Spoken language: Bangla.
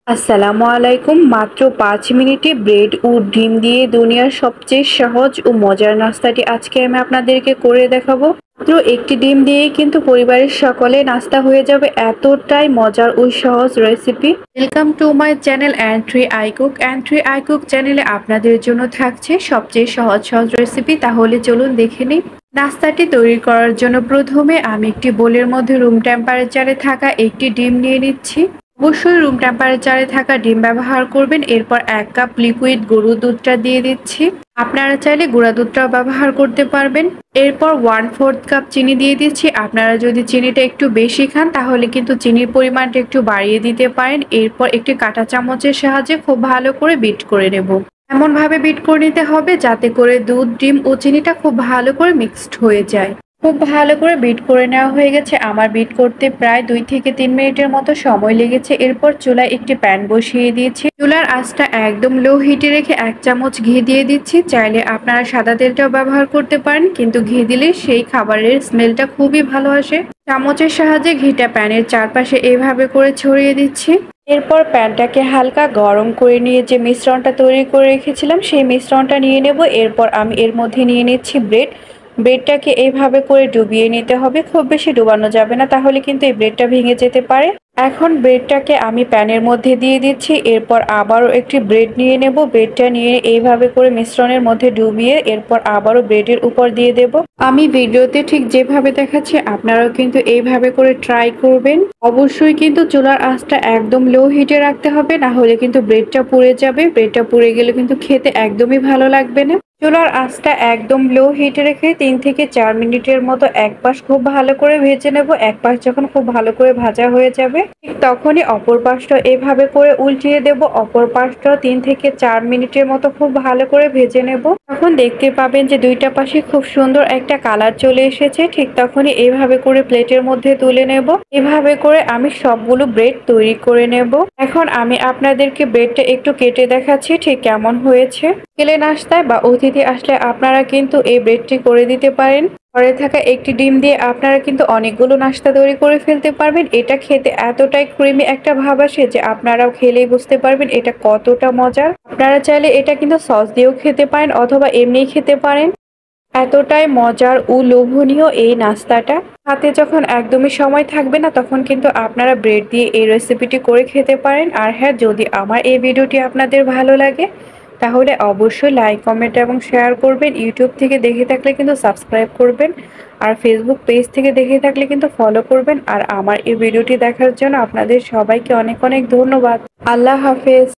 আসসালামু আলাইকুম। মাত্র ৫ মিনিটে ব্রেড ও ডিম দিয়ে দুনিয়ার সবচেয়ে সহজ ও মজার নাস্তাটি আজকে আমি আপনাদেরকে করে দেখাবো। মাত্র একটি ডিম দিয়েই কিন্তু পরিবারের সকলে নাস্তা হয়ে যাবে, এতটাই মজার ও সহজ recipe. Welcome to my channel entry I cook. Entry I cook চ্যানেলে আপনাদের জন্য থাকছে সবচেয়ে সহজ সহজ রেসিপি। তাহলে চলুন দেখে নিই। নাস্তাটি তৈরি করার জন্য প্রথমে আমি একটি বোলের মধ্যে রুম টেম্পারেচারে থাকা একটি ডিম নিয়ে নিচ্ছি। অবশ্যই রুম টেম্পারেচারে থাকা ডিম ব্যবহার করবেন। এরপর ১ কাপ লিকুইড গরুর দুধটা দিয়ে দিচ্ছি। আপনারা চাইলে গুঁড়া দুধটাও ব্যবহার করতে পারবেন। এরপর 1/4 কাপ চিনি দিয়ে দিচ্ছি। আপনারা যদি চিনিটা একটু বেশি খান তাহলে কিন্তু চিনির পরিমাণটা একটু বাড়িয়ে দিতে পারেন। এরপর একটি কাঁটা চামচের সাহায্যে খুব ভালো করে বিট করে নেব। এমনভাবে বিট করে নিতে হবে যাতে করে দুধ, ডিম ও চিনিটা খুব ভালো করে মিক্সড হয়ে যায়। খুব ভালো করে বিট করে নেওয়া হয়ে গেছে। আমার বিট করতে প্রায় ২ থেকে ৩ মিনিটের মতো সময় লেগেছে। এরপর চুলায় একটি প্যান বসিয়ে দিয়েছি। চুলার আঁচটা একদম লো হিটে রেখে ১ চামচ ঘি দিয়ে দিচ্ছি। চাইলে আপনারা সাদা তেলটাও ব্যবহার করতে পারেন, কিন্তু ঘি দিলে সেই খাবারের স্মেলটা খুবই ভালো আসে। চামচের সাহায্যে ঘিটা প্যানের চারপাশে এইভাবে করে ছড়িয়ে দিচ্ছি। এরপর প্যানটাকে হালকা গরম করে নিয়ে যে মিশ্রণটা তৈরি করে রেখেছিলাম সেই মিশ্রণটা নিয়ে নেব। এরপর আমি এর মধ্যে নিয়ে নিচ্ছি ব্রেড। ব্রেডটাকে এইভাবে করে ডুবিয়ে নিতে হবে, খুব বেশি ডুবানো যাবে না, তাহলে কিন্তু এই ব্রেডটা ভেঙে যেতে পারে। এখন ব্রেডটাকে আমি প্যানের মধ্যে দিয়ে দিচ্ছি। এরপর আবারও একটি ব্রেড নিয়ে নেব। ব্রেডটা নিয়ে এইভাবে করে মিশ্রণের মধ্যে ডুবিয়ে এরপর আবারও ব্রেডের উপর দিয়ে দেব। আমি ভিডিওতে ঠিক যেভাবে দেখাচ্ছি আপনারাও কিন্তু এইভাবে করে ট্রাই করবেন। অবশ্যই কিন্তু চুলার আঁচটা একদম লো হিটে রাখতে হবে, না হলে কিন্তু ব্রেডটা পুড়ে যাবে। ব্রেডটা পুড়ে গেলে কিন্তু খেতে একদমই ভালো লাগবে না। চুলার আঁচটা একদম লো হিটে রেখে ৩ থেকে ৪ মিনিটের মতো এক পাশ খুব ভালো করে ভেজে নেব। এক পাশ যখন খুব ভালো করে ভাজা হয়ে যাবে ঠিক তখনই অপর পাশটা এভাবে করে উল্টিয়ে দেব। অপর পাশটা ৩ থেকে ৪ মিনিটের মতো খুব ভালো করে ভেজে নেব। তখন দেখতে পাবেন যে দুইটা পাশে খুব সুন্দর একটা কালার চলে এসেছে। ঠিক তখনই এইভাবে করে প্লেটের মধ্যে তুলে নেব। এভাবে করে আমি সবগুলো ব্রেড তৈরি করে নেব। এখন আমি আপনাদেরকে ব্রেডটা একটু কেটে দেখাচ্ছি ঠিক কেমন হয়েছে। বিকেলে নাস্তায় বা অতিথি আসলে আপনারা কিন্তু এই ব্রেডটি করে দিতে পারেন। ঘরে থাকা একটি ডিম দিয়ে আপনারা কিন্তু অনেকগুলো নাস্তা তৈরি করে ফেলতে পারবেন। এটা খেতে এতটাই ক্রিমি একটা ভাব আসে যে আপনারাও খেলেই বুঝতে পারবেন এটা কতটা মজার। আপনারা চাইলে এটা কিন্তু সস দিয়েও খেতে পারেন অথবা এমনিই খেতে পারেন। এতটাই মজার ও লোভনীয় এই নাস্তাটা। হাতে যখন একদমই সময় থাকবে না তখন কিন্তু আপনারা ব্রেড দিয়ে এই রেসিপিটি করে খেতে পারেন। আর হ্যাঁ, যদি আমার এই ভিডিওটি আপনাদের ভালো লাগে তাহলে অবশ্যই লাইক, কমেন্ট এবং শেয়ার করবেন। ইউটিউব থেকে দেখে থাকলে কিন্তু সাবস্ক্রাইব করবেন, আর ফেসবুক পেজ থেকে দেখে থাকলে কিন্তু ফলো করবেন। আর আমার এই ভিডিওটি দেখার জন্য আপনাদের সবাইকে অনেক অনেক ধন্যবাদ। আল্লাহ হাফেজ।